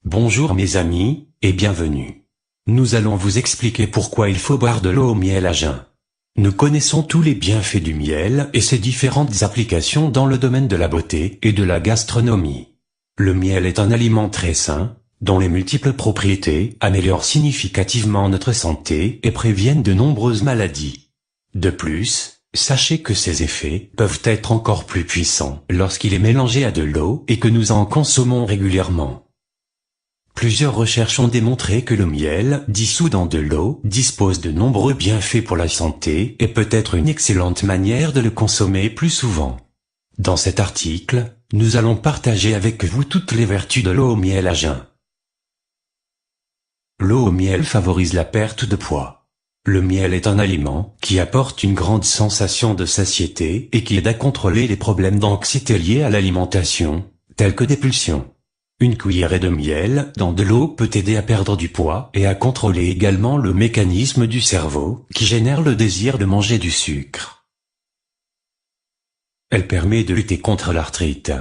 Bonjour mes amis, et bienvenue. Nous allons vous expliquer pourquoi il faut boire de l'eau au miel à jeun. Nous connaissons tous les bienfaits du miel et ses différentes applications dans le domaine de la beauté et de la gastronomie. Le miel est un aliment très sain, dont les multiples propriétés améliorent significativement notre santé et préviennent de nombreuses maladies. De plus, sachez que ses effets peuvent être encore plus puissants lorsqu'il est mélangé à de l'eau et que nous en consommons régulièrement. Plusieurs recherches ont démontré que le miel, dissous dans de l'eau, dispose de nombreux bienfaits pour la santé et peut être une excellente manière de le consommer plus souvent. Dans cet article, nous allons partager avec vous toutes les vertus de l'eau au miel à jeun. L'eau au miel favorise la perte de poids. Le miel est un aliment qui apporte une grande sensation de satiété et qui aide à contrôler les problèmes d'anxiété liés à l'alimentation, tels que des pulsions. Une cuillerée de miel dans de l'eau peut aider à perdre du poids et à contrôler également le mécanisme du cerveau qui génère le désir de manger du sucre. Elle permet de lutter contre l'arthrite.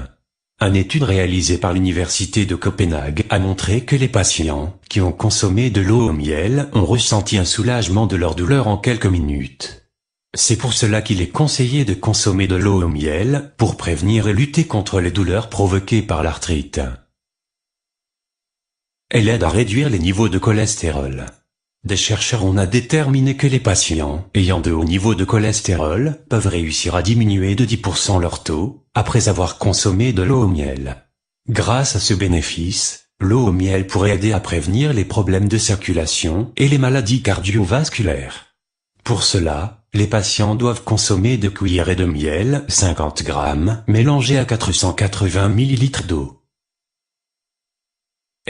Une étude réalisée par l'université de Copenhague a montré que les patients qui ont consommé de l'eau au miel ont ressenti un soulagement de leur douleur en quelques minutes. C'est pour cela qu'il est conseillé de consommer de l'eau au miel pour prévenir et lutter contre les douleurs provoquées par l'arthrite. Elle aide à réduire les niveaux de cholestérol. Des chercheurs ont déterminé que les patients ayant de hauts niveaux de cholestérol peuvent réussir à diminuer de 10% leur taux après avoir consommé de l'eau au miel. Grâce à ce bénéfice, l'eau au miel pourrait aider à prévenir les problèmes de circulation et les maladies cardiovasculaires. Pour cela, les patients doivent consommer 2 cuillerées de miel 50 grammes mélangées à 480 ml d'eau.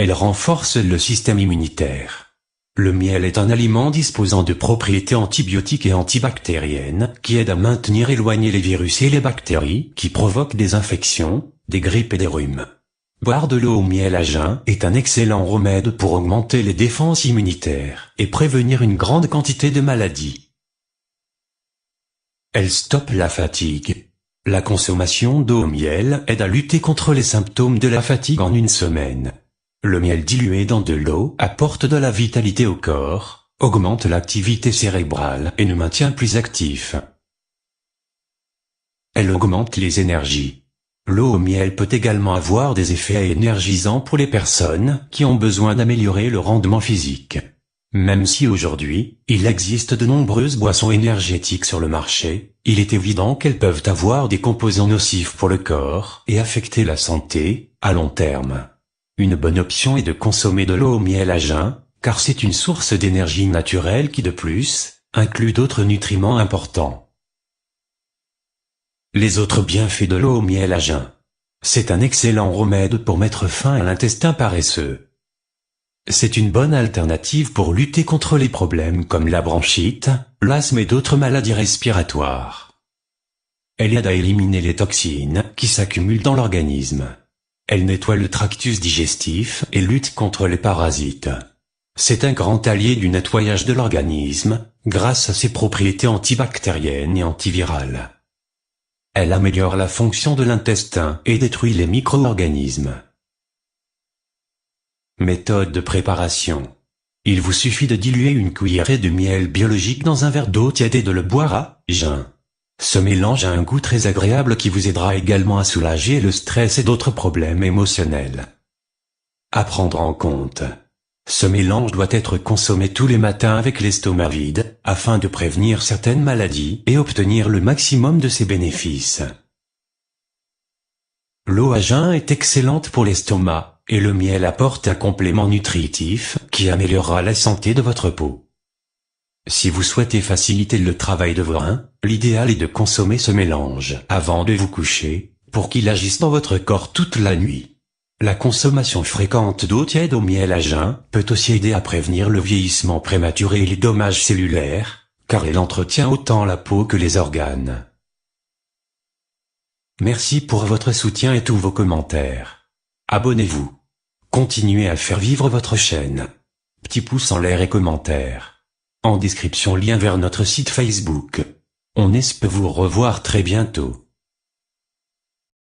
Elle renforce le système immunitaire. Le miel est un aliment disposant de propriétés antibiotiques et antibactériennes qui aident à maintenir éloignés les virus et les bactéries qui provoquent des infections, des grippes et des rhumes. Boire de l'eau au miel à jeun est un excellent remède pour augmenter les défenses immunitaires et prévenir une grande quantité de maladies. Elle stoppe la fatigue. La consommation d'eau au miel aide à lutter contre les symptômes de la fatigue en une semaine. Le miel dilué dans de l'eau apporte de la vitalité au corps, augmente l'activité cérébrale et nous maintient plus actifs. Elle augmente les énergies. L'eau au miel peut également avoir des effets énergisants pour les personnes qui ont besoin d'améliorer le rendement physique. Même si aujourd'hui, il existe de nombreuses boissons énergétiques sur le marché, il est évident qu'elles peuvent avoir des composants nocifs pour le corps et affecter la santé à long terme. Une bonne option est de consommer de l'eau au miel à jeun, car c'est une source d'énergie naturelle qui de plus, inclut d'autres nutriments importants. Les autres bienfaits de l'eau au miel à jeun. C'est un excellent remède pour mettre fin à l'intestin paresseux. C'est une bonne alternative pour lutter contre les problèmes comme la bronchite, l'asthme et d'autres maladies respiratoires. Elle aide à éliminer les toxines qui s'accumulent dans l'organisme. Elle nettoie le tractus digestif et lutte contre les parasites. C'est un grand allié du nettoyage de l'organisme, grâce à ses propriétés antibactériennes et antivirales. Elle améliore la fonction de l'intestin et détruit les micro-organismes. Méthode de préparation. Il vous suffit de diluer une cuillerée de miel biologique dans un verre d'eau tiède et de le boire à jeun. Ce mélange a un goût très agréable qui vous aidera également à soulager le stress et d'autres problèmes émotionnels. À prendre en compte. Ce mélange doit être consommé tous les matins avec l'estomac vide, afin de prévenir certaines maladies et obtenir le maximum de ses bénéfices. L'eau à jeun est excellente pour l'estomac, et le miel apporte un complément nutritif qui améliorera la santé de votre peau. Si vous souhaitez faciliter le travail de vos reins, l'idéal est de consommer ce mélange avant de vous coucher, pour qu'il agisse dans votre corps toute la nuit. La consommation fréquente d'eau tiède au miel à jeun peut aussi aider à prévenir le vieillissement prématuré et les dommages cellulaires, car elle entretient autant la peau que les organes. Merci pour votre soutien et tous vos commentaires. Abonnez-vous. Continuez à faire vivre votre chaîne. Petit pouce en l'air et commentaires. En description lien vers notre site Facebook. On espère vous revoir très bientôt.